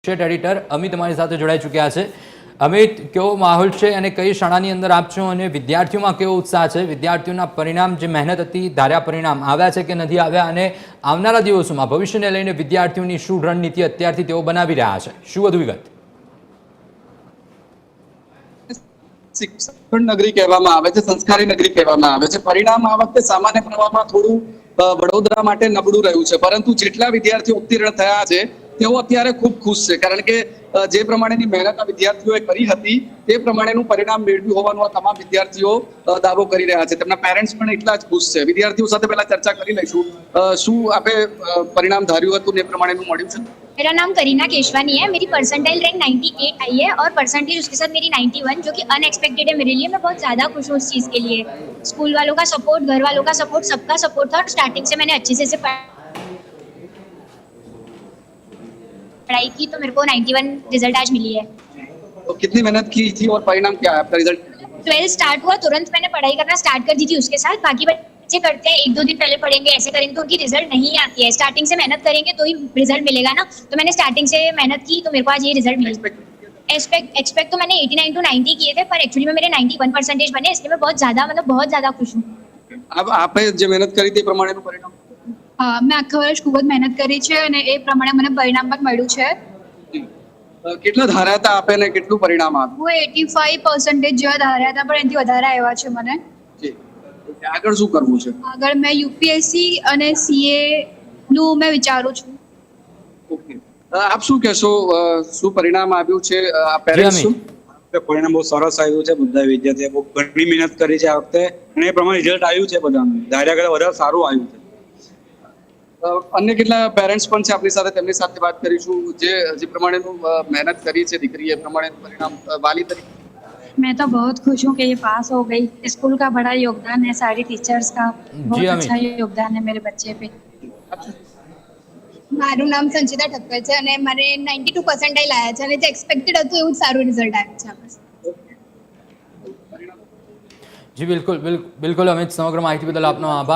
Editor Amit અમારી સાથે જોડાઈ ચૂક્યા છે। અમિત, કેવો માહોલ છે અને કઈ શાળાની અંદર આપ છો અને વિદ્યાર્થીઓમાં કેવો ઉત્સાહ છે? વિદ્યાર્થીઓના પરિણામ જે મહેનત હતી ધાર્યા પરિણામ આવ્યા છે કે નથી આવ્યા અને આવનારા દિવસોમાં ભવિષ્યને લઈને વિદ્યાર્થીઓની શું રણનીતિ અત્યારથી તેઓ બનાવી રહ્યા છે? શું વધુ વિગત? શિક્ષણ નગરી કહેવામાં આવે છે, સંસ્કારી નગરી કહેવામાં આવે છે। પરિણામ આ વખતે સામાન્ય પ્રવાહમાં થોડું વડોદરા માટે નબળું રહ્યું છે, પરંતુ જેટલા વિદ્યાર્થીઓ ઉત્તીર્ણ થયા છે તેઓ અત્યારે ખૂબ ખુશ છે, કારણ કે જે પ્રમાણેની મહેનત આ વિદ્યાર્થીઓએ કરી હતી તે પ્રમાણેનું પરિણામ મેળવ્યું હોવાનું આ તમામ વિદ્યાર્થીઓ દાવો કરી રહ્યા છે। તેમના પેરેન્ટ્સ પણ એટલા જ ખુશ છે। વિદ્યાર્થીઓ સાથે પહેલા ચર્ચા કરી લઈશું। શું આપે પરિણામ ધાર્યું હતું ને એ પ્રમાણેનું મળ્યું છે? मेरा नाम करीना केशवानी है। मेरी परसेंटाइल रैंक 98 आई है और परसेंटेज उसके साथ मेरी 91, जो कि अनएक्सपेक्टेड है मेरे लिए। मैं बहुत ज़्यादा खुश हूँ उस चीज़ के लिए। स्कूल वालों का सपोर्ट, घर वालों का सपोर्ट, सबका सपोर्ट था और स्टार्टिंग से मैंने अच्छे से पढ़ाई की, तो मेरे को 91 रिजल्ट आज मिली है। तो कितनी मेहनत की थी और परिणाम क्या है आपका? रिजल्ट 12 स्टार्ट हुआ तुरंत मैंने पढ़ाई करना स्टार्ट कर दी थी उसके साथ। बाकी बच्चे करते हैं 1-2 दिन पहले पढ़ेंगे, ऐसे करेंगे तो उनकी रिजल्ट नहीं आती है। स्टार्टिंग से मेहनत करेंगे तो ही रिजल्ट मिलेगा ना। तो मैंने स्टार्टिंग से मेहनत की तो मेरे को आज ये रिजल्ट मिला। एक्सपेक्ट तो मैंने 89 to 90 किए थे, पर एक्चुअली में मेरे 91 परसेंटेज बने, इसलिए मैं बहुत ज़्यादा खुश हूँ। अब आपे જે મહેનત કરી તે પ્રમાણેનું પરિણામ? મેં આખા વર્ષ ખૂબ જ મહેનત કરી છે અને એ પ્રમાણે મને પરિણામ પણ મળ્યું છે। કેટલા ધાર્યા હતા આપે ને કેટલું પરિણામ આવ્યું? હું 85% જેવા ધાર્યા હતા, પણ એનાથી વધારે આવ્યા છે મને। જી, આગળ શું કરવું છે? આગળ મેં યુપીએસસી અને સીએ નું મેં વિચારું છું। ઓકે, આપ શું કહેશો? શું પરિણામ આવ્યું છે? આ પેરેન્ટ્સ શું? પરિણામ બહુ સરસ આવ્યું છે। બધા વિદ્યાર્થીઓ બહુ ઘણી મહેનત કરી છે આ વખતે અને એ પ્રમાણે રિઝલ્ટ આવ્યું છે બધાનું ધાર્યા કરતાં વધારે સારું આવ્યું છે। અન્ય કેટલા પેરેન્ટ્સ પણ છે આપણી સાથે, તેમની સાથે વાત કરીશું। જે પ્રમાણેનું મહેનત કરી છે દીકરીએ, એ પ્રમાણેનું પરિણામ વાલી તરીકે मैं तो बहुत खुश हूँ कि ये पास हो गई। स्कूल का बड़ा योगदान है, सारी टीचर्स का बहुत अच्छा योगदान है मेरे बच्चे पे। મારું નામ સંચિતા ઠક્કર છે અને મારે 92 પર્સન્ટાઇલ આવ્યા છે અને જે એક્સપેક્ટેડ હતું એવું જ સારું રિઝલ્ટ આવ્યું છે આમાં। જી બિલકુલ અમિત, સમગ્ર માહિતી બદલ આપનો આભાર।